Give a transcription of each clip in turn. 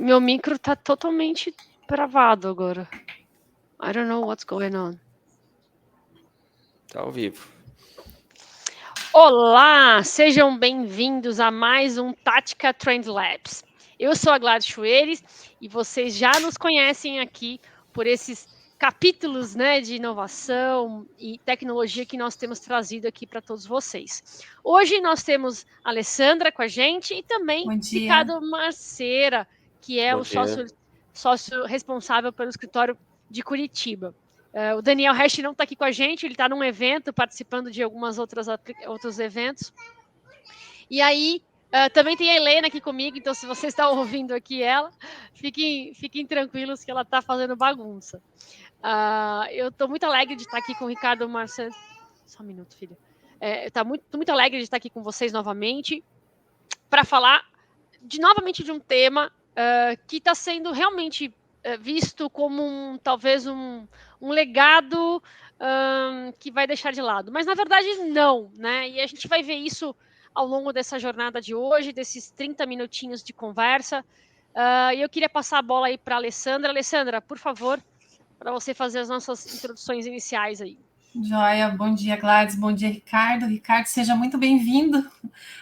Meu micro tá totalmente travado agora. I don't know what's going on. Tá ao vivo. Olá, sejam bem-vindos a mais um Tática Trend Labs. Eu sou a Gladys Chueires e vocês já nos conhecem aqui por esses capítulos, né, de inovação e tecnologia que nós temos trazido aqui para todos vocês. Hoje nós temos a Alessandra com a gente e também Bom dia. Ricardo Marceira, que é Bom o dia. sócio responsável pelo escritório de Curitiba. O Daniel Hash não está aqui com a gente, ele está num evento, participando de algumas outros eventos. E aí, também tem a Helena aqui comigo, então se você está ouvindo aqui ela, fiquem tranquilos que ela está fazendo bagunça. Eu estou muito alegre de estar aqui com o Ricardo Marcelo. Só um minuto, filha. Estou muito alegre de estar aqui com vocês novamente, para falar novamente de um tema que está sendo realmente visto como talvez um legado que vai deixar de lado. Mas, na verdade, não, né? E a gente vai ver isso ao longo dessa jornada de hoje, desses 30 minutinhos de conversa. E eu queria passar a bola aí para a Alessandra. Alessandra, por favor, para você fazer as nossas introduções iniciais aí. Joia, bom dia, Gladys, bom dia, Ricardo. Ricardo, seja muito bem-vindo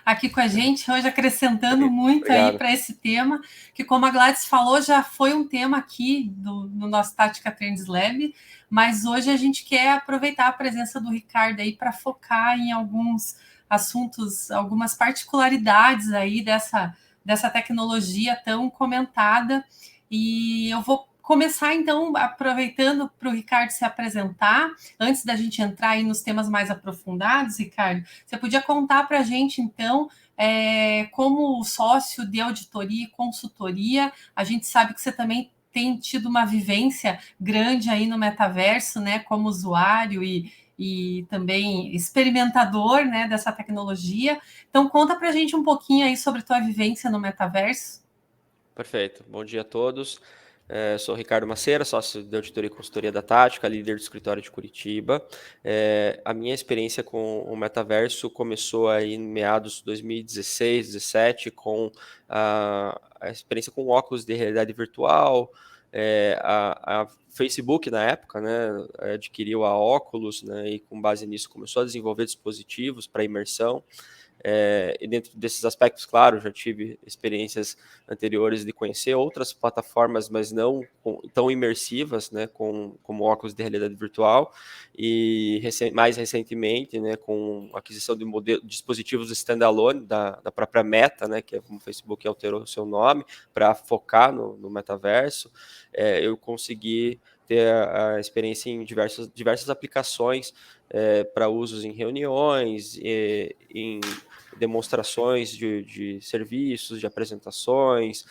aqui com a gente, hoje acrescentando muito Obrigado. aí para esse tema, que como a Gladys falou, já foi um tema aqui no nosso Tática Trends Lab, mas hoje a gente quer aproveitar a presença do Ricardo aí para focar em alguns assuntos, algumas particularidades aí dessa tecnologia tão comentada, e eu vou começar, então, aproveitando para o Ricardo se apresentar, antes da gente entrar aí nos temas mais aprofundados, Ricardo, você podia contar para a gente, então, como sócio de auditoria e consultoria, a gente sabe que você também tem tido uma vivência grande aí no metaverso, né, como usuário e também experimentador, né, dessa tecnologia. Então, conta para a gente um pouquinho aí sobre a tua vivência no metaverso. Perfeito. Bom dia a todos. Sou Ricardo Maceira, sócio de auditoria e consultoria da Tática, líder do escritório de Curitiba. A minha experiência com o metaverso começou aí em meados de 2016, 2017, com a experiência com óculos de realidade virtual. A Facebook, na época, né, adquiriu a Oculus, né, e com base nisso começou a desenvolver dispositivos para imersão. E dentro desses aspectos, claro, já tive experiências anteriores de conhecer outras plataformas, mas não tão imersivas, né, como óculos de realidade virtual, e mais recentemente, né, com a aquisição de dispositivos standalone da própria Meta, né, que é como o Facebook alterou o seu nome, para focar no metaverso, eu consegui ter a experiência em diversas aplicações para usos em reuniões, em demonstrações de serviços, de apresentações,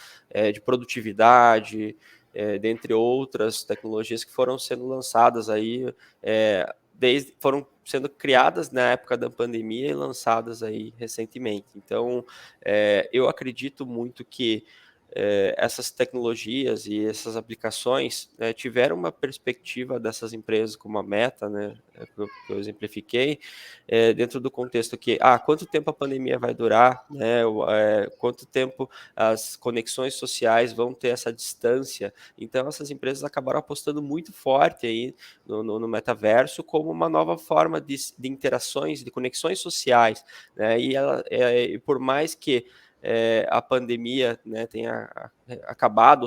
de produtividade, dentre outras tecnologias que foram sendo lançadas aí, foram sendo criadas na época da pandemia e lançadas aí recentemente. Então, eu acredito muito que essas tecnologias e essas aplicações tiveram uma perspectiva dessas empresas como a Meta, né, que eu exemplifiquei, dentro do contexto que, quanto tempo a pandemia vai durar, né, quanto tempo as conexões sociais vão ter essa distância. Então, essas empresas acabaram apostando muito forte aí no metaverso como uma nova forma de interações, de conexões sociais, né, e por mais que a pandemia, né, tenha acabado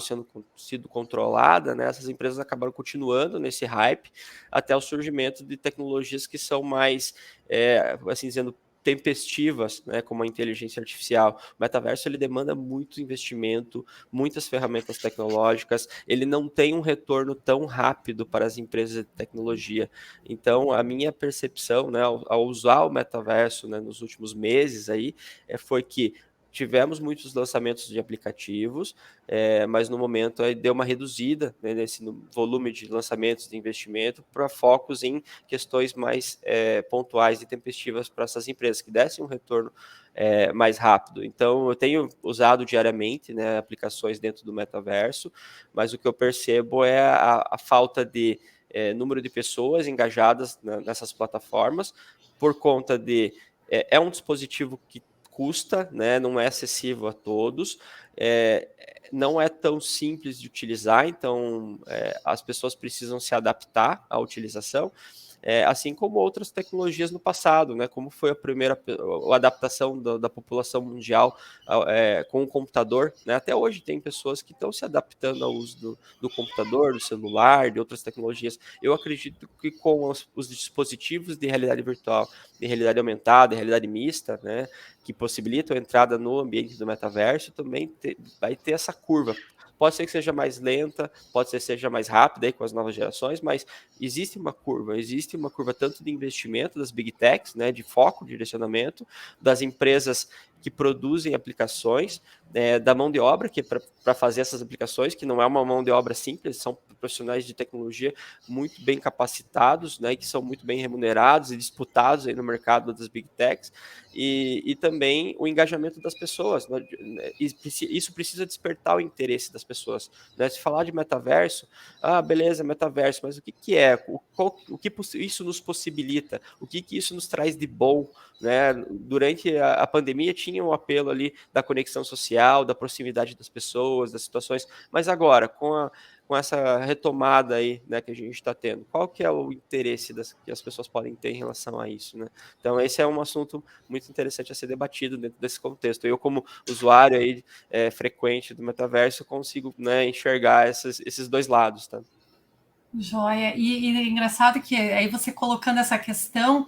sido controlada, né, essas empresas acabaram continuando nesse hype até o surgimento de tecnologias que são mais, assim dizendo, tempestivas, né, como a inteligência artificial. O metaverso ele demanda muito investimento, muitas ferramentas tecnológicas, ele não tem um retorno tão rápido para as empresas de tecnologia. Então, a minha percepção, né, ao usar o metaverso, né, nos últimos meses aí, foi que tivemos muitos lançamentos de aplicativos, mas no momento aí deu uma reduzida, né, nesse volume de lançamentos de investimento para focos em questões mais pontuais e tempestivas para essas empresas, que dessem um retorno mais rápido. Então, eu tenho usado diariamente, né, aplicações dentro do metaverso, mas o que eu percebo é a falta de número de pessoas engajadas nessas plataformas, por conta de... É um dispositivo que custa, né, não é acessível a todos, não é tão simples de utilizar, então as pessoas precisam se adaptar à utilização, assim como outras tecnologias no passado, né? Como foi a adaptação da população mundial com o computador, né? Até hoje tem pessoas que estão se adaptando ao uso do computador, do celular, de outras tecnologias. Eu acredito que com os dispositivos de realidade virtual, de realidade aumentada, de realidade mista, né? Que possibilitam a entrada no ambiente do metaverso, também vai ter essa curva. Pode ser que seja mais lenta, pode ser que seja mais rápida aí com as novas gerações, mas existe uma curva tanto de investimento das big techs, né, de foco, direcionamento, das empresas que produzem aplicações, da mão de obra, que é para fazer essas aplicações, que não é uma mão de obra simples, são profissionais de tecnologia muito bem capacitados, né, que são muito bem remunerados e disputados aí no mercado das big techs, e também o engajamento das pessoas, né, isso precisa despertar o interesse das pessoas, né, se falar de metaverso, beleza, metaverso, mas o que é? O que isso nos possibilita? O que isso nos traz de bom? Né? Durante a pandemia tinha o apelo ali da conexão social, da proximidade das pessoas, das situações, mas agora, com essa retomada aí, né, que a gente está tendo, qual que é o interesse que as pessoas podem ter em relação a isso, né? Então, esse é um assunto muito interessante a ser debatido dentro desse contexto. Eu, como usuário aí, frequente do metaverso, consigo, né, enxergar esses dois lados, tá? Joia, e é engraçado que aí você colocando essa questão,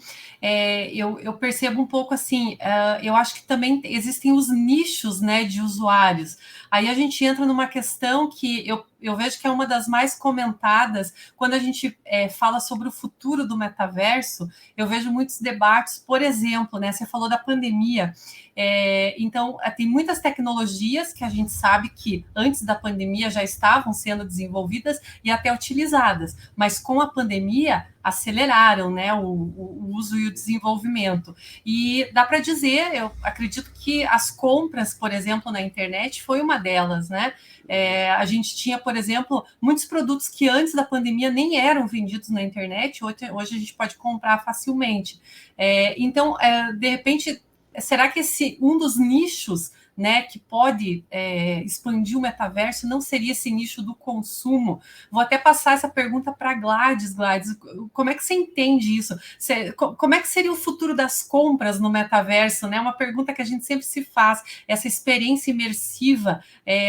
eu percebo um pouco assim, eu acho que também existem os nichos, né, de usuários. Aí a gente entra numa questão que eu vejo que é uma das mais comentadas quando a gente fala sobre o futuro do metaverso. Eu vejo muitos debates, por exemplo, né, você falou da pandemia. Então, tem muitas tecnologias que a gente sabe que antes da pandemia já estavam sendo desenvolvidas e até utilizadas, mas com a pandemia aceleraram, né, o uso e o desenvolvimento. E dá para dizer, eu acredito que as compras, por exemplo, na internet foi uma delas, né? A gente tinha, por exemplo, muitos produtos que antes da pandemia nem eram vendidos na internet, hoje a gente pode comprar facilmente. Então, de repente, será que um dos nichos, né, que pode expandir o metaverso não seria esse nicho do consumo? Vou até passar essa pergunta para Gladys. Gladys, como é que você entende isso? Como é que seria o futuro das compras no metaverso? Né? Uma pergunta que a gente sempre se faz. Essa experiência imersiva,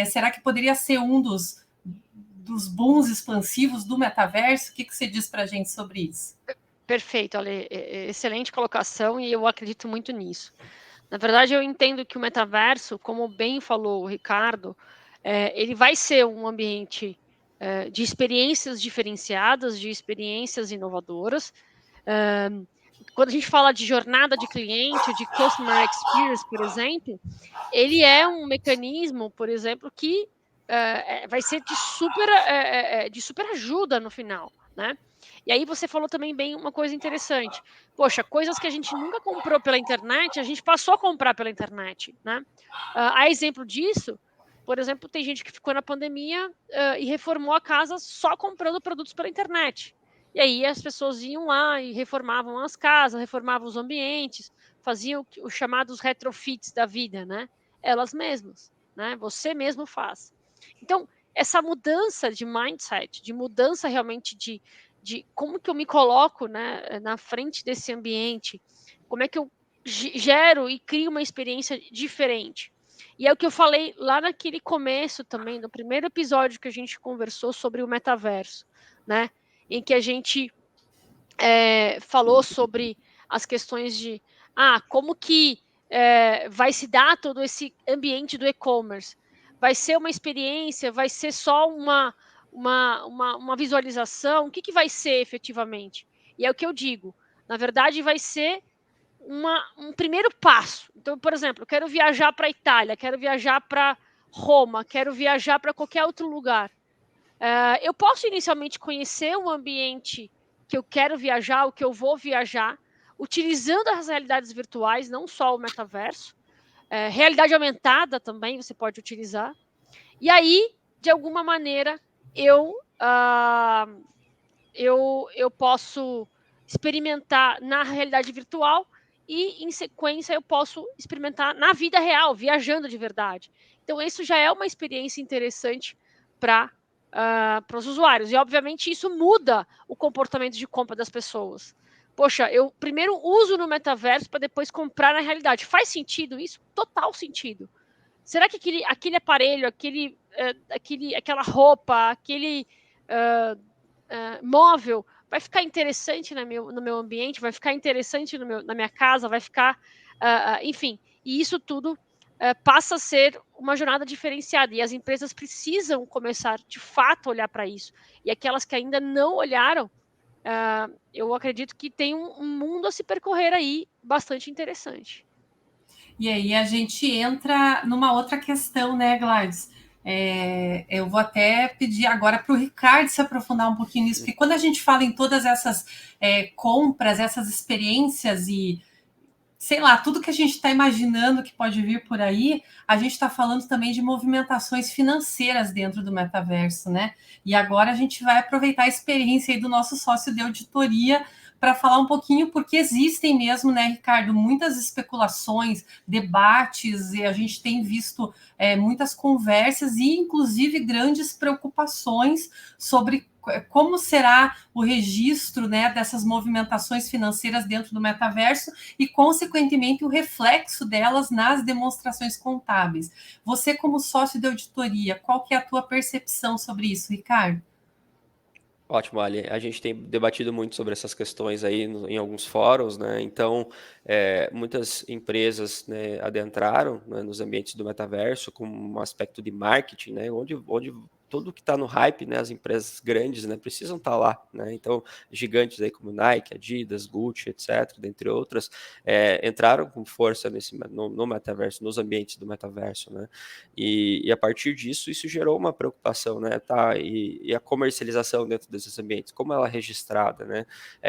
será que poderia ser um dos bons expansivos do metaverso? O que você diz para a gente sobre isso? Perfeito, Ale. Excelente colocação e eu acredito muito nisso. Na verdade, eu entendo que o metaverso, como bem falou o Ricardo, ele vai ser um ambiente de experiências diferenciadas, de experiências inovadoras. Quando a gente fala de jornada de cliente, de customer experience, por exemplo, ele é um mecanismo, por exemplo, que vai ser de super ajuda no final, né? E aí você falou também bem uma coisa interessante. Poxa, coisas que a gente nunca comprou pela internet, a gente passou a comprar pela internet, né? A exemplo disso, por exemplo, tem gente que ficou na pandemia e reformou a casa só comprando produtos pela internet. E aí as pessoas iam lá e reformavam as casas, reformavam os ambientes, faziam os chamados retrofits da vida, né? Elas mesmas, né? Você mesmo faz. Então, essa mudança de mindset, de mudança realmente de como que eu me coloco, né, na frente desse ambiente, como é que eu gero e crio uma experiência diferente. E é o que eu falei lá naquele começo também, no primeiro episódio que a gente conversou sobre o metaverso, né, em que a gente falou sobre as questões de como que vai se dar todo esse ambiente do e-commerce. Vai ser uma experiência, vai ser só uma visualização, o que vai ser efetivamente? E é o que eu digo, na verdade vai ser um primeiro passo. Então, por exemplo, eu quero viajar para a Itália, quero viajar para Roma, quero viajar para qualquer outro lugar. Eu posso inicialmente conhecer um ambiente que eu quero viajar, o que eu vou viajar, utilizando as realidades virtuais, não só o metaverso, realidade aumentada também você pode utilizar. E aí, de alguma maneira, eu posso experimentar na realidade virtual e, em sequência, eu posso experimentar na vida real, viajando de verdade. Então, isso já é uma experiência interessante para os usuários. E, obviamente, isso muda o comportamento de compra das pessoas. Poxa, eu primeiro uso no metaverso para depois comprar na realidade. Faz sentido isso? Total sentido. Será que aquele aparelho, aquela roupa, aquele móvel vai ficar interessante no meu ambiente, vai ficar interessante na minha casa, vai ficar, enfim, e isso tudo passa a ser uma jornada diferenciada, e as empresas precisam começar, de fato, a olhar para isso, e aquelas que ainda não olharam, eu acredito que tem um mundo a se percorrer aí, bastante interessante. E aí a gente entra numa outra questão, né, Gladys? Eu vou até pedir agora para o Ricardo se aprofundar um pouquinho nisso, porque quando a gente fala em todas essas compras, essas experiências e, sei lá, tudo que a gente está imaginando que pode vir por aí, a gente está falando também de movimentações financeiras dentro do metaverso, né? E agora a gente vai aproveitar a experiência aí do nosso sócio de auditoria para falar um pouquinho, porque existem mesmo, né, Ricardo, muitas especulações, debates, e a gente tem visto muitas conversas e, inclusive, grandes preocupações sobre como será o registro, né, dessas movimentações financeiras dentro do metaverso e, consequentemente, o reflexo delas nas demonstrações contábeis. Você, como sócio de auditoria, qual que é a tua percepção sobre isso, Ricardo? Ótimo, Ali. A gente tem debatido muito sobre essas questões aí em alguns fóruns, né? Então, muitas empresas, né, adentraram, né, nos ambientes do metaverso com um aspecto de marketing, né? Onde tudo que está no hype, né? As empresas grandes, né, precisam estar lá, né? Então, gigantes aí como Nike, Adidas, Gucci, etc., dentre outras, entraram com força no metaverso, nos ambientes do metaverso, né? E a partir disso, isso gerou uma preocupação, né? Tá? E a comercialização dentro desses ambientes, como ela é registrada, né?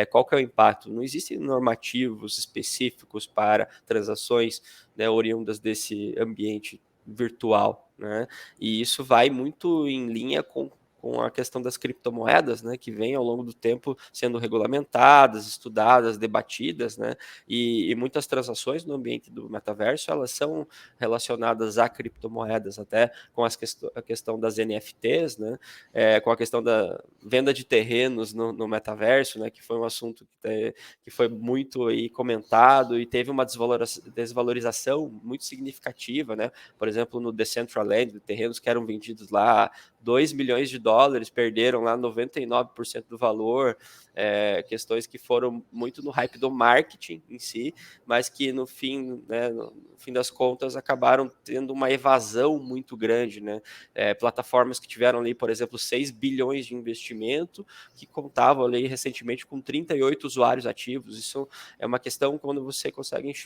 Qual que é o impacto? Não existem normativos específicos para transações, né, oriundas desse ambiente virtual, né? E isso vai muito em linha com a questão das criptomoedas, né, que vem ao longo do tempo sendo regulamentadas, estudadas, debatidas, né, e muitas transações no ambiente do metaverso, elas são relacionadas a criptomoedas, até com a questão das NFTs, né, com a questão da venda de terrenos no metaverso, né, que foi um assunto que foi muito aí comentado e teve uma desvalorização muito significativa, né, por exemplo, no Decentraland, terrenos que eram vendidos lá 2 milhões de dólares, perderam lá 99% do valor, questões que foram muito no hype do marketing em si, mas que no fim, né, no fim das contas, acabaram tendo uma evasão muito grande, né? Plataformas que tiveram ali, por exemplo, 6 bilhões de investimento, que contavam ali recentemente com 38 usuários ativos. Isso é uma questão quando você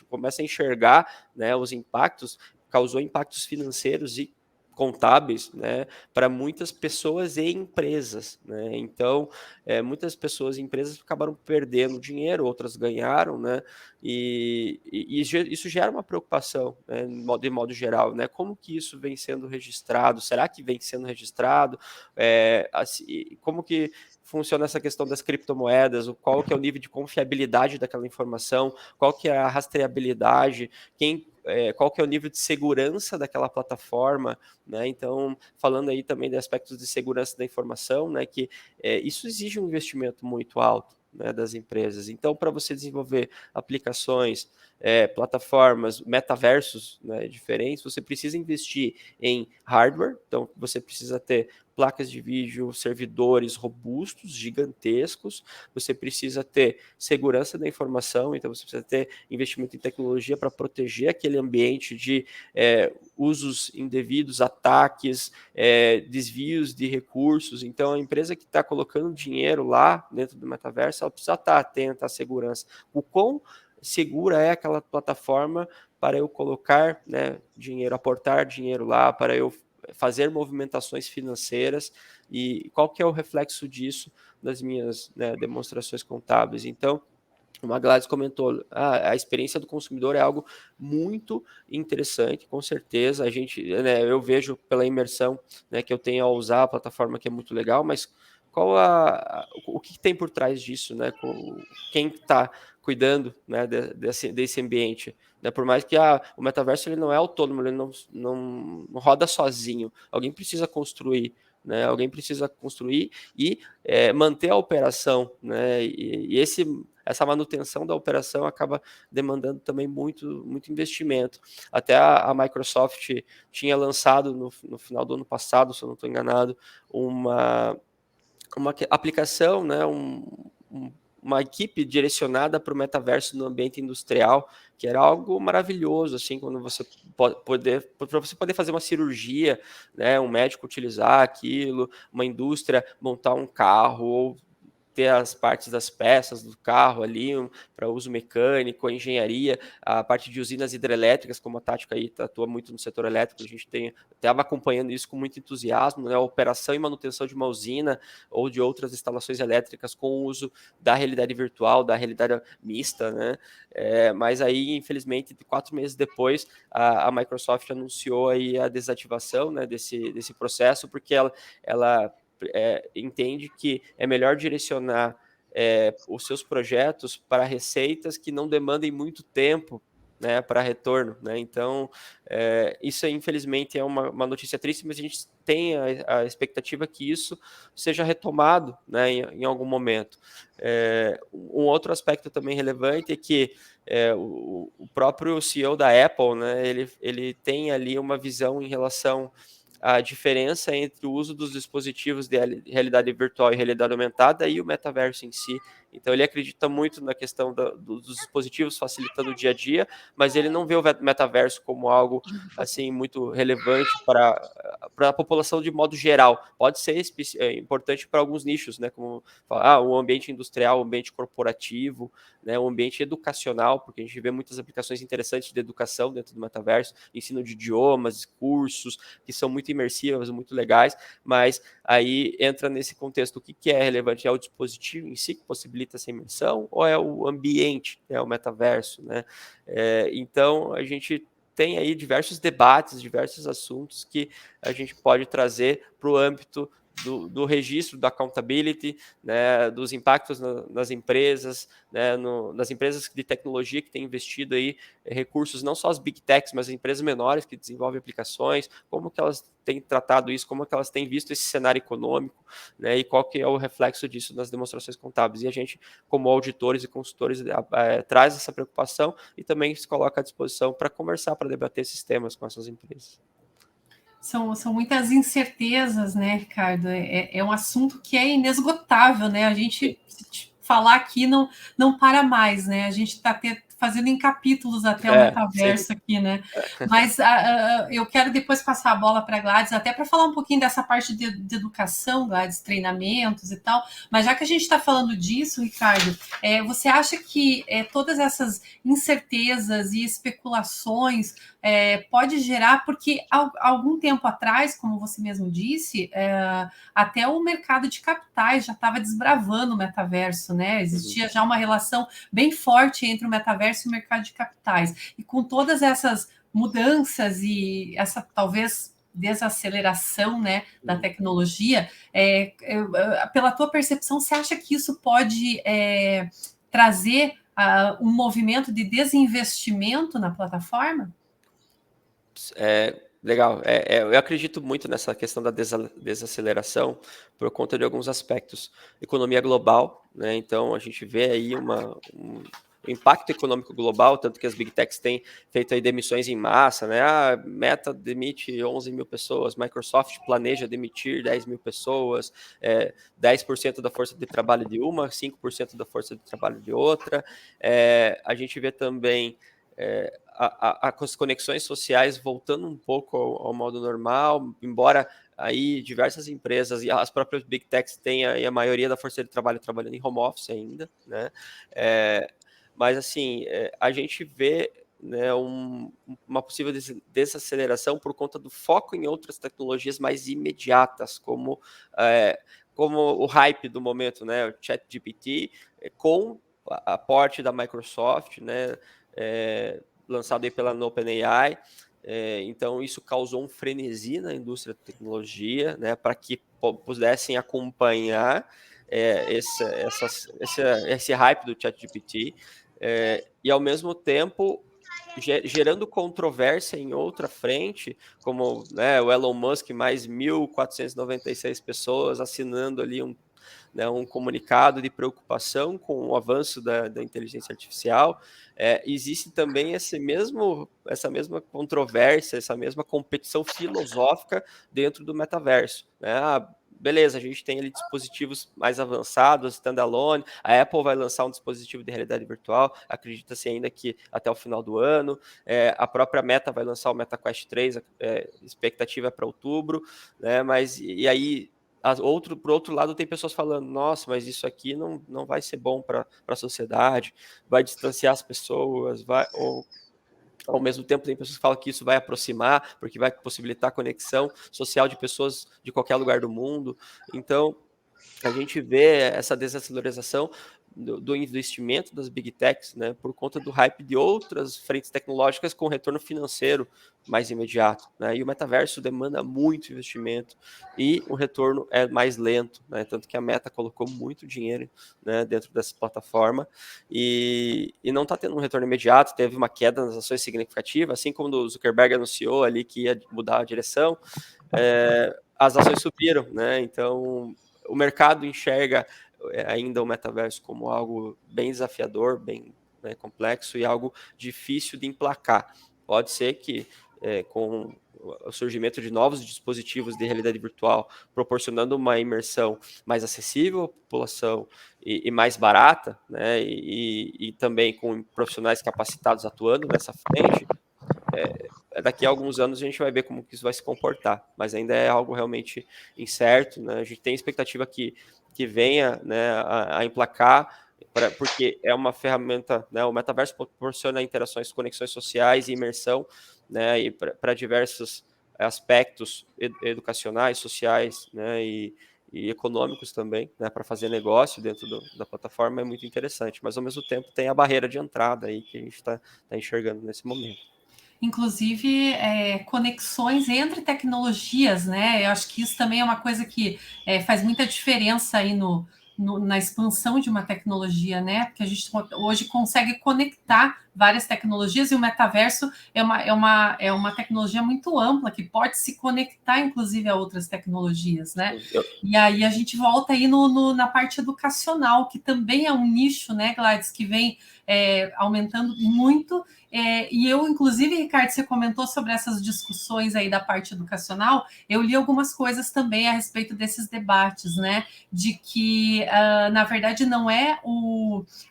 começa a enxergar, né, os impactos, causou impactos financeiros e contábeis, né, para muitas pessoas e empresas, né? Então, muitas pessoas e empresas acabaram perdendo dinheiro, outras ganharam, né? E isso gera uma preocupação, né, de modo geral, né? Como que isso vem sendo registrado? Será que vem sendo registrado? Como que funciona essa questão das criptomoedas? Qual que é o nível de confiabilidade daquela informação? Qual que é a rastreabilidade? Qual que é o nível de segurança daquela plataforma, né? Então, falando aí também de aspectos de segurança da informação, né, que isso exige um investimento muito alto, né, das empresas. Então, para você desenvolver aplicações, plataformas, metaversos, né, diferentes, você precisa investir em hardware, então você precisa ter placas de vídeo, servidores robustos, gigantescos, você precisa ter segurança da informação, então você precisa ter investimento em tecnologia para proteger aquele ambiente de usos indevidos, ataques, desvios de recursos. Então, a empresa que está colocando dinheiro lá dentro do metaverso, ela precisa estar atenta à segurança. O quão segura é aquela plataforma para eu colocar, né, dinheiro, aportar dinheiro lá, para eu fazer movimentações financeiras e qual que é o reflexo disso nas minhas, né, demonstrações contábeis. Então, como a Gladys comentou, a experiência do consumidor é algo muito interessante, com certeza. A gente, né, eu vejo pela imersão, né, que eu tenho ao usar a plataforma, que é muito legal, mas o que tem por trás disso, né? Quem está cuidando, né, desse ambiente. Né? Por mais que o metaverso ele não é autônomo, ele não roda sozinho. Alguém precisa construir. Né? Alguém precisa construir e manter a operação. Né? E essa manutenção da operação acaba demandando também muito investimento. Até a Microsoft tinha lançado no final do ano passado, se eu não estou enganado, uma aplicação, né, uma equipe direcionada para o metaverso no ambiente industrial, que era algo maravilhoso, assim, quando você para você poder fazer uma cirurgia, né, um médico utilizar aquilo, uma indústria montar um carro ou ter as partes das peças do carro ali para uso mecânico, a engenharia, a parte de usinas hidrelétricas, como a Tática aí atua muito no setor elétrico, a gente estava acompanhando isso com muito entusiasmo, né, a operação e manutenção de uma usina ou de outras instalações elétricas com o uso da realidade virtual, da realidade mista, né, mas aí, infelizmente, 4 meses depois, a Microsoft anunciou aí a desativação, né, desse processo, porque ela entende que é melhor direcionar os seus projetos para receitas que não demandem muito tempo, né, para retorno. Né? Então, isso infelizmente é uma notícia triste, mas a gente tem a expectativa que isso seja retomado, né, em algum momento. Um outro aspecto também relevante é que o próprio CEO da Apple, né, ele tem ali uma visão em relação a diferença entre o uso dos dispositivos de realidade virtual e realidade aumentada e o metaverso em si. Então, ele acredita muito na questão dos dispositivos facilitando o dia a dia, mas ele não vê o metaverso como algo assim muito relevante para a população de modo geral. Pode ser importante para alguns nichos, né, como o ambiente industrial, o ambiente corporativo, né, o ambiente educacional, porque a gente vê muitas aplicações interessantes de educação dentro do metaverso, ensino de idiomas, cursos, que são muito imersivas, muito legais, mas aí entra nesse contexto, o que é relevante? É o dispositivo em si que possibilita essa imersão ou é o ambiente, é o metaverso, né? Então, a gente tem aí diversos debates, diversos assuntos que a gente pode trazer para o âmbito do registro, da accountability, né, dos impactos nas empresas, né, nas empresas de tecnologia que têm investido aí recursos, não só as big techs, mas as empresas menores que desenvolvem aplicações, como que elas têm tratado isso, como que elas têm visto esse cenário econômico, né, e qual que é o reflexo disso nas demonstrações contábeis. E a gente, como auditores e consultores, traz essa preocupação e também se coloca à disposição para conversar, para debater esses temas com essas empresas. São muitas incertezas, né, Ricardo? É um assunto que é inesgotável, né? A gente falar aqui não para mais, né? A gente está fazendo em capítulos até o metaverso aqui, né? Mas eu quero depois passar a bola para a Gladys, até para falar um pouquinho dessa parte de educação, Gladys, treinamentos e tal. Mas já que a gente está falando disso, Ricardo, você acha que todas essas incertezas e especulações pode gerar, porque há algum tempo atrás, como você mesmo disse, até o mercado de capitais já estava desbravando o metaverso, né? Existia já uma relação bem forte entre o metaverso e o mercado de capitais. E com todas essas mudanças e essa talvez desaceleração, né, da tecnologia, pela tua percepção, você acha que isso pode trazer um movimento de desinvestimento na plataforma? Legal. Eu acredito muito nessa questão da desaceleração por conta de alguns aspectos. Economia global, né? Então a gente vê aí um impacto econômico global, tanto que as Big Techs têm feito aí demissões em massa, né? A Meta demite 11 mil pessoas, Microsoft planeja demitir 10 mil pessoas, 10% da força de trabalho de uma, 5% da força de trabalho de outra. A gente vê também as conexões sociais voltando um pouco ao modo normal, embora aí diversas empresas e as próprias Big Techs tenham a maioria da força de trabalho trabalhando em home office ainda, né? Mas assim, a gente vê, né, uma possível desaceleração por conta do foco em outras tecnologias mais imediatas, como o hype do momento, né, o ChatGPT, com a aporte da Microsoft, né, lançado aí pela OpenAI. Então, isso causou um frenesi na indústria de tecnologia, né, para que pudessem acompanhar esse hype do ChatGPT. e ao mesmo tempo gerando controvérsia em outra frente, como, né, o Elon Musk, mais 1.496 pessoas assinando ali um comunicado de preocupação com o avanço da inteligência artificial. Existe também essa mesma controvérsia, essa mesma competição filosófica dentro do metaverso, né? Beleza, a gente tem ali dispositivos mais avançados, standalone, a Apple vai lançar um dispositivo de realidade virtual, acredita-se ainda que até o final do ano, a própria Meta vai lançar o MetaQuest 3, expectativa é para outubro, né? Mas e aí, por outro lado, tem pessoas falando, nossa, mas isso aqui não vai ser bom para a sociedade, vai distanciar as pessoas, ou ao mesmo tempo tem pessoas que falam que isso vai aproximar, porque vai possibilitar a conexão social de pessoas de qualquer lugar do mundo. Então, a gente vê essa desaceleração do investimento das big techs, né, por conta do hype de outras frentes tecnológicas com retorno financeiro mais imediato, né, e o metaverso demanda muito investimento e o retorno é mais lento, né, tanto que a Meta colocou muito dinheiro, né, dentro dessa plataforma e não está tendo um retorno imediato, teve uma queda nas ações significativa, assim como o Zuckerberg anunciou ali que ia mudar a direção, as ações subiram, né, então o mercado enxerga ainda o metaverso como algo bem desafiador, bem, né, complexo e algo difícil de emplacar. Pode ser que com o surgimento de novos dispositivos de realidade virtual, proporcionando uma imersão mais acessível à população e mais barata, né, e também com profissionais capacitados atuando nessa frente, daqui a alguns anos a gente vai ver como que isso vai se comportar, mas ainda é algo realmente incerto, né? A gente tem expectativa que venha, né, a emplacar, porque é uma ferramenta, né, o metaverso proporciona interações, conexões sociais e imersão, né, e para diversos aspectos educacionais, sociais, né, e econômicos também, né, para fazer negócio dentro da plataforma é muito interessante, mas ao mesmo tempo tem a barreira de entrada aí que a gente está enxergando nesse momento. Inclusive conexões entre tecnologias, né? Eu acho que isso também é uma coisa que faz muita diferença aí na expansão de uma tecnologia, né? Porque a gente hoje consegue conectar várias tecnologias e o metaverso é uma tecnologia muito ampla que pode se conectar, inclusive, a outras tecnologias, né? E aí a gente volta aí na parte educacional, que também é um nicho, né, Gladys, que vem aumentando muito. E eu, inclusive, Ricardo, você comentou sobre essas discussões aí da parte educacional, eu li algumas coisas também a respeito desses debates, né, de que, na verdade, não é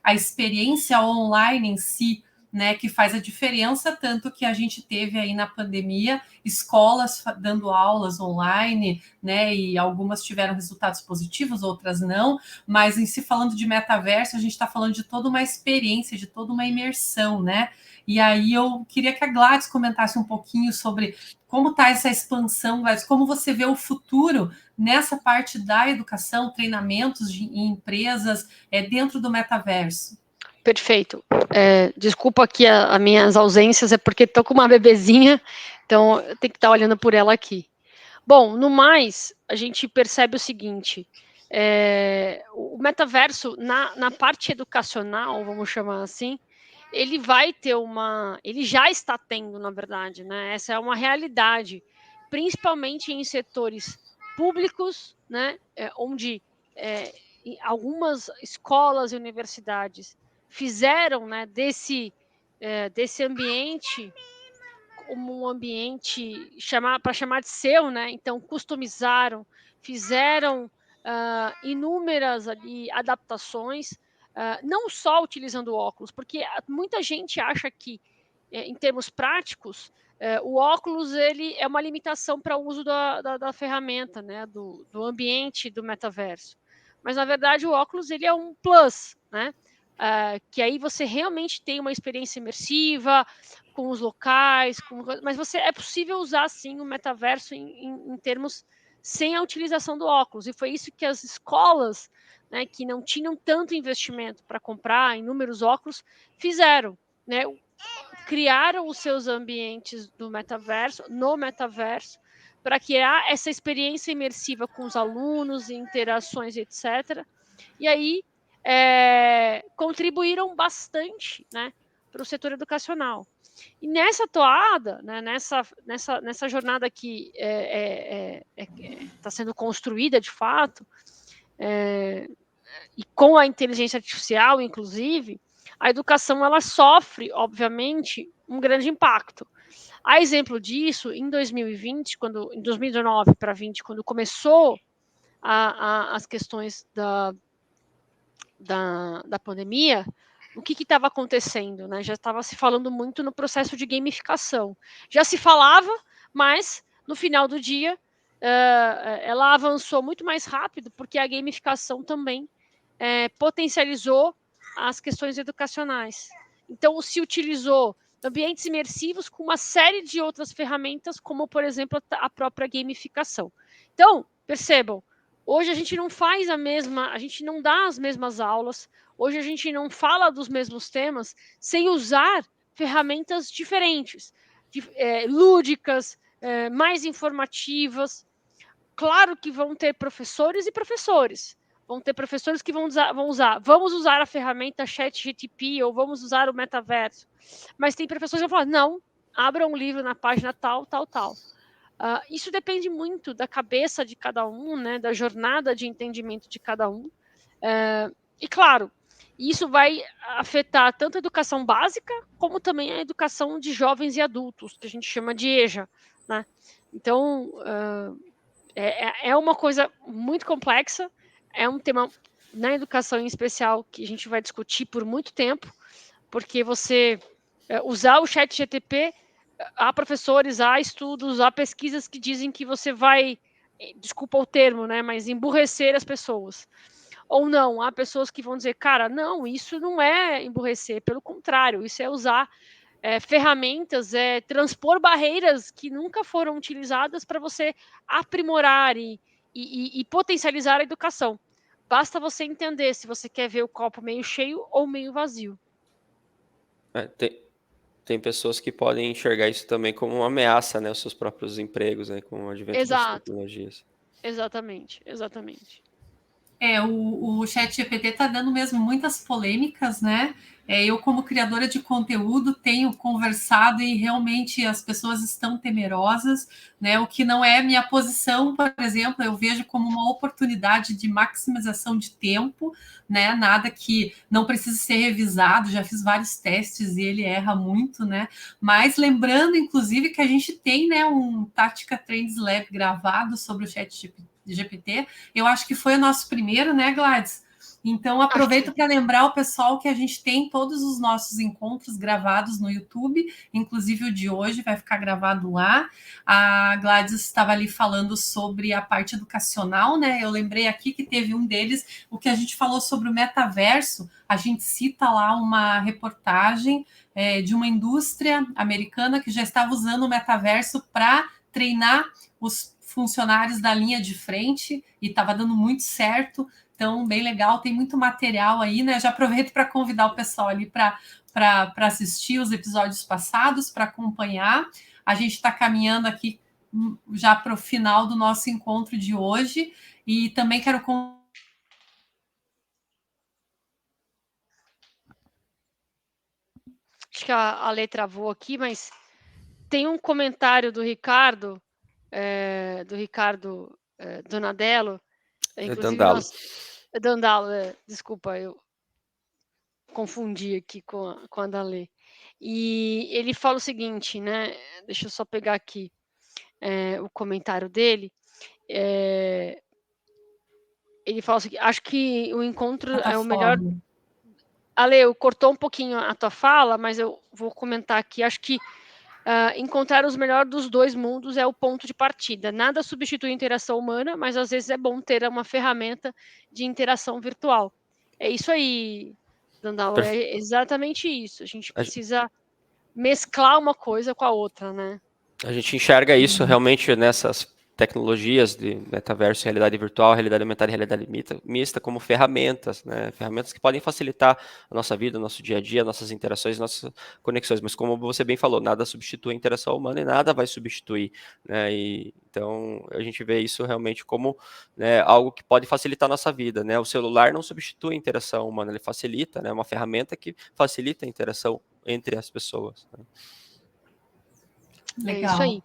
a experiência online em si, né, que faz a diferença, tanto que a gente teve aí na pandemia escolas dando aulas online, né, e algumas tiveram resultados positivos, outras não, mas em si falando de metaverso, a gente está falando de toda uma experiência, de toda uma imersão, né, e aí eu queria que a Gladys comentasse um pouquinho sobre como está essa expansão, Gladys, como você vê o futuro nessa parte da educação, treinamentos em empresas dentro do metaverso. Perfeito. Desculpa aqui as minhas ausências, é porque estou com uma bebezinha, então eu tenho que estar olhando por ela aqui. Bom, no mais, a gente percebe o seguinte, o metaverso, na parte educacional, vamos chamar assim, ele vai ter ele já está tendo, na verdade, né? Essa é uma realidade, principalmente em setores públicos, né? Onde algumas escolas e universidades fizeram, né, desse ambiente como um ambiente para chamar de seu, né? Então customizaram, fizeram inúmeras ali adaptações, não só utilizando óculos, porque muita gente acha que, em termos práticos, o óculos ele é uma limitação para o uso da ferramenta, né? Do ambiente do metaverso. Mas na verdade o óculos ele é um plus, né? Que aí você realmente tem uma experiência imersiva com os locais, mas é possível usar sim o metaverso em termos sem a utilização do óculos, e foi isso que as escolas, né, que não tinham tanto investimento para comprar inúmeros óculos, fizeram, né, criaram os seus ambientes no metaverso, para criar essa experiência imersiva com os alunos, interações, etc. E aí contribuíram bastante, né, para o setor educacional. E nessa toada, né, nessa jornada que está sendo construída de fato, e com a inteligência artificial, inclusive, a educação ela sofre, obviamente, um grande impacto. A exemplo disso, em 2020, em 2019 para 2020, quando começou as questões da pandemia, o que estava acontecendo, né? Já estava se falando muito no processo de gamificação. Já se falava, mas no final do dia ela avançou muito mais rápido, porque a gamificação também potencializou as questões educacionais. Então, se utilizou ambientes imersivos com uma série de outras ferramentas, como, por exemplo, a própria gamificação. Então, percebam, hoje a gente não faz a gente não dá as mesmas aulas, hoje a gente não fala dos mesmos temas sem usar ferramentas diferentes, lúdicas, mais informativas. Claro que vão ter professores e professores. Vão ter professores que vamos usar a ferramenta ChatGPT ou vamos usar o metaverso. Mas tem professores que vão falar, não, abra um livro na página tal. Isso depende muito da cabeça de cada um, né, da jornada de entendimento de cada um. E, claro, isso vai afetar tanto a educação básica, como também a educação de jovens e adultos, que a gente chama de EJA, né? Então, é uma coisa muito complexa, é um tema na educação em especial que a gente vai discutir por muito tempo, porque você usar o ChatGPT, há professores, há estudos, há pesquisas que dizem que você vai, desculpa o termo, né, mas emburrecer as pessoas. Ou não, há pessoas que vão dizer, cara, não, isso não é emburrecer, pelo contrário, isso é usar ferramentas, transpor barreiras que nunca foram utilizadas para você aprimorar e potencializar a educação. Basta você entender se você quer ver o copo meio cheio ou meio vazio. Tem pessoas que podem enxergar isso também como uma ameaça, né, aos seus próprios empregos, né, com o advento das tecnologias. Exatamente. O ChatGPT está dando mesmo muitas polêmicas, né? Eu, como criadora de conteúdo, tenho conversado e realmente as pessoas estão temerosas, né? O que não é minha posição, por exemplo, eu vejo como uma oportunidade de maximização de tempo, né? Nada que não precise ser revisado, já fiz vários testes e ele erra muito, né? Mas lembrando, inclusive, que a gente tem, né, um Tática Trends Lab gravado sobre o ChatGPT. Eu acho que foi o nosso primeiro, né, Gladys? Então, aproveito para lembrar o pessoal que a gente tem todos os nossos encontros gravados no YouTube, inclusive o de hoje vai ficar gravado lá. A Gladys estava ali falando sobre a parte educacional, né? Eu lembrei aqui que teve um deles, o que a gente falou sobre o metaverso, a gente cita lá uma reportagem de uma indústria americana que já estava usando o metaverso para treinar os funcionários da linha de frente e estava dando muito certo. Então, bem legal, tem muito material aí, né? Já aproveito para convidar o pessoal ali para assistir os episódios passados, para acompanhar. A gente está caminhando aqui já para o final do nosso encontro de hoje e também quero acho que a Lê travou aqui, mas tem um comentário do Ricardo Donadello, inclusive Dandalo, desculpa, eu confundi aqui com a Dalê. E ele fala o seguinte, né? Deixa eu só pegar aqui o comentário dele. Ele fala o seguinte, acho que o encontro é o melhor. Ale, cortou um pouquinho a tua fala, mas eu vou comentar aqui. Acho que encontrar os melhores dos dois mundos é o ponto de partida. Nada substitui a interação humana, mas às vezes é bom ter uma ferramenta de interação virtual. É isso aí, Dandalo, é exatamente isso. A gente precisa mesclar uma coisa com a outra, né? A gente enxerga isso realmente tecnologias de metaverso, realidade virtual, realidade aumentada e realidade mista como ferramentas, né? Ferramentas que podem facilitar a nossa vida, o nosso dia a dia, nossas interações, nossas conexões. Mas como você bem falou, nada substitui a interação humana e nada vai substituir, né? Então a gente vê isso realmente como, né, algo que pode facilitar a nossa vida, né? O celular não substitui a interação humana, ele facilita, né? É uma ferramenta que facilita a interação entre as pessoas, né? Legal. É isso aí.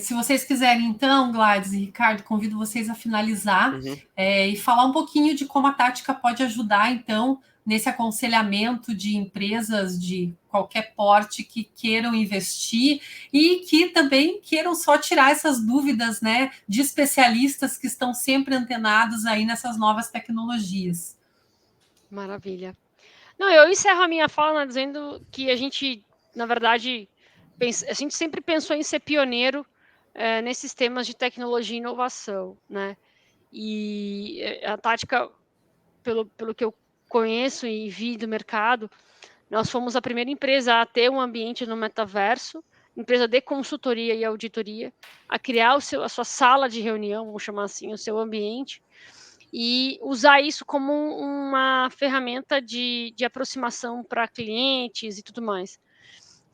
Se vocês quiserem, então, Gladys e Ricardo, convido vocês a finalizar e falar um pouquinho de como a Tática pode ajudar, então, nesse aconselhamento de empresas de qualquer porte que queiram investir e que também queiram só tirar essas dúvidas, né, de especialistas que estão sempre antenados aí nessas novas tecnologias. Maravilha. Não, eu encerro a minha fala, né, dizendo que a gente, na verdade, a gente sempre pensou em ser pioneiro nesses temas de tecnologia e inovação, né? E a Tática, pelo que eu conheço e vi do mercado, nós fomos a primeira empresa a ter um ambiente no metaverso, empresa de consultoria e auditoria, a criar a sua sala de reunião, vamos chamar assim, o seu ambiente, e usar isso como uma ferramenta de aproximação para clientes e tudo mais.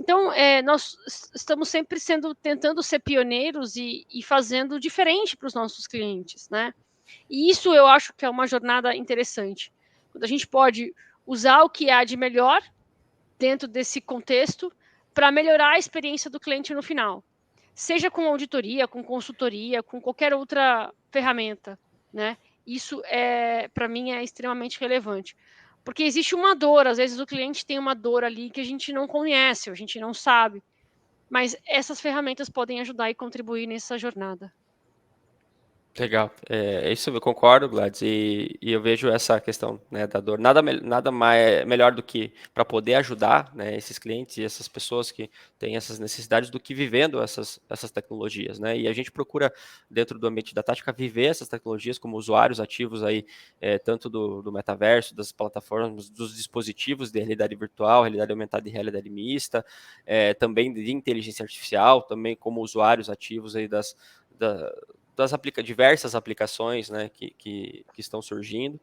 Então, nós estamos sempre tentando ser pioneiros e fazendo diferente para os nossos clientes, né? E isso eu acho que é uma jornada interessante. Quando a gente pode usar o que há de melhor dentro desse contexto para melhorar a experiência do cliente no final. Seja com auditoria, com consultoria, com qualquer outra ferramenta, né? Isso, para mim, é extremamente relevante. Porque existe uma dor, às vezes o cliente tem uma dor ali que a gente não conhece, a gente não sabe. Mas essas ferramentas podem ajudar e contribuir nessa jornada. Legal, isso eu concordo, Gladys, e eu vejo essa questão, né, da dor, nada mais melhor do que para poder ajudar, né, esses clientes e essas pessoas que têm essas necessidades do que vivendo essas tecnologias, né, e a gente procura dentro do ambiente da Tática viver essas tecnologias como usuários ativos aí, tanto do metaverso, das plataformas, dos dispositivos de realidade virtual, realidade aumentada e realidade mista, também de inteligência artificial, também como usuários ativos aí das diversas aplicações, né, que estão surgindo,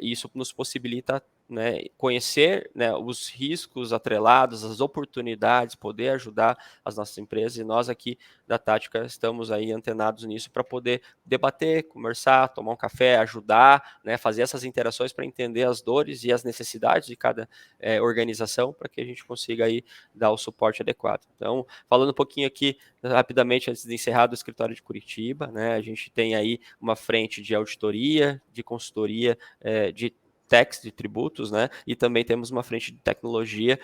e isso nos possibilita, né, conhecer, né, os riscos atrelados, as oportunidades, poder ajudar as nossas empresas, e nós aqui da Tática estamos aí antenados nisso para poder debater, conversar, tomar um café, ajudar, né, fazer essas interações para entender as dores e as necessidades de cada organização, para que a gente consiga aí dar o suporte adequado. Então, falando um pouquinho aqui rapidamente antes de encerrar do escritório de Curitiba, né, a gente tem aí uma frente de auditoria, de consultoria, de tax, de tributos, né, e também temos uma frente de tecnologia,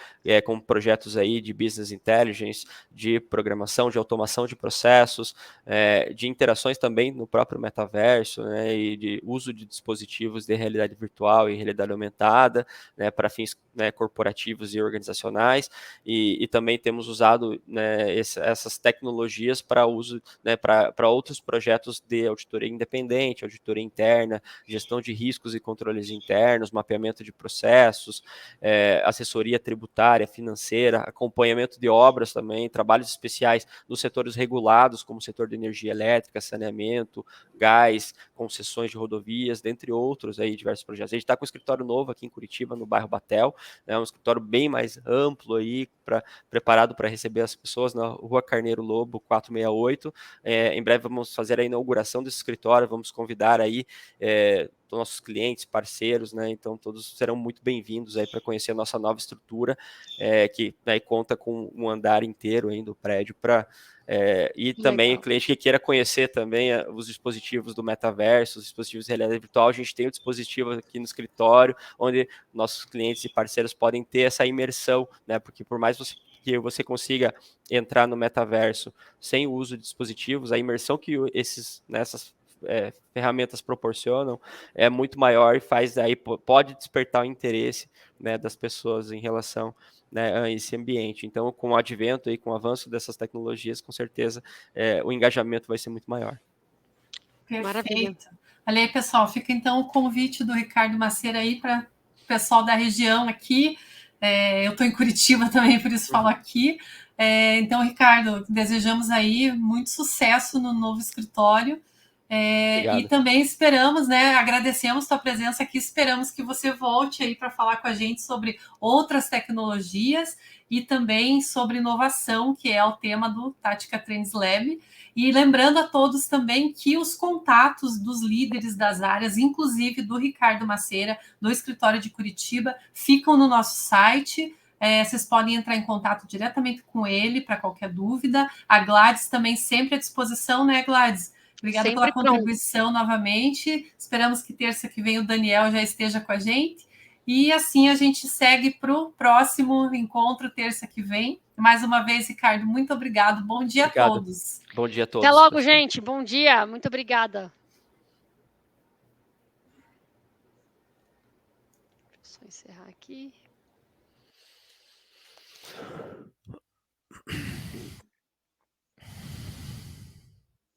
com projetos aí de business intelligence, de programação, de automação de processos, de interações também no próprio metaverso, né, e de uso de dispositivos de realidade virtual e realidade aumentada, né, para fins, né, corporativos e organizacionais, e também temos usado, né, essas tecnologias para uso, né, para outros projetos de auditoria independente, auditoria interna, gestão de riscos e controles internos, mapeamento de processos, assessoria tributária, financeira, acompanhamento de obras também, trabalhos especiais nos setores regulados, como o setor de energia elétrica, saneamento, gás, concessões de rodovias, dentre outros aí, diversos projetos. A gente está com um escritório novo aqui em Curitiba, no bairro Batel, né, um escritório bem mais amplo aí, preparado para receber as pessoas na Rua Carneiro Lobo, 468. Em breve vamos fazer a inauguração desse escritório, vamos convidar aí nossos clientes, parceiros, né? Então todos serão muito bem-vindos aí para conhecer a nossa nova estrutura, que aí conta com um andar inteiro aí do prédio para e também o cliente que queira conhecer também os dispositivos do metaverso, os dispositivos de realidade virtual, a gente tem o dispositivo aqui no escritório, onde nossos clientes e parceiros podem ter essa imersão, né? Porque por mais que você consiga entrar no metaverso sem o uso de dispositivos, a imersão que essas ferramentas proporcionam é muito maior e faz aí, pode despertar o interesse, né, das pessoas em relação, né, a esse ambiente. Então, com o advento e com o avanço dessas tecnologias, com certeza o engajamento vai ser muito maior. Perfeito. Maravilha. Olha aí, pessoal, fica então o convite do Ricardo Maceira aí para o pessoal da região aqui. Eu estou em Curitiba também, por isso falo aqui. Então, Ricardo, desejamos aí muito sucesso no novo escritório. E também esperamos, né? Agradecemos tua presença aqui, esperamos que você volte aí para falar com a gente sobre outras tecnologias e também sobre inovação, que é o tema do Tática Trends Lab. E lembrando a todos também que os contatos dos líderes das áreas, inclusive do Ricardo Maceira, do escritório de Curitiba, ficam no nosso site. Vocês podem entrar em contato diretamente com ele para qualquer dúvida. A Gladys também sempre à disposição, né, Gladys? Obrigada sempre pela contribuição novamente. Esperamos que terça que vem o Daniel já esteja com a gente. E assim a gente segue para o próximo encontro, terça que vem. Mais uma vez, Ricardo, muito obrigado. Bom dia a todos. Bom dia a todos. Até logo, gente. Bom dia. Muito obrigada. Deixa eu só encerrar aqui.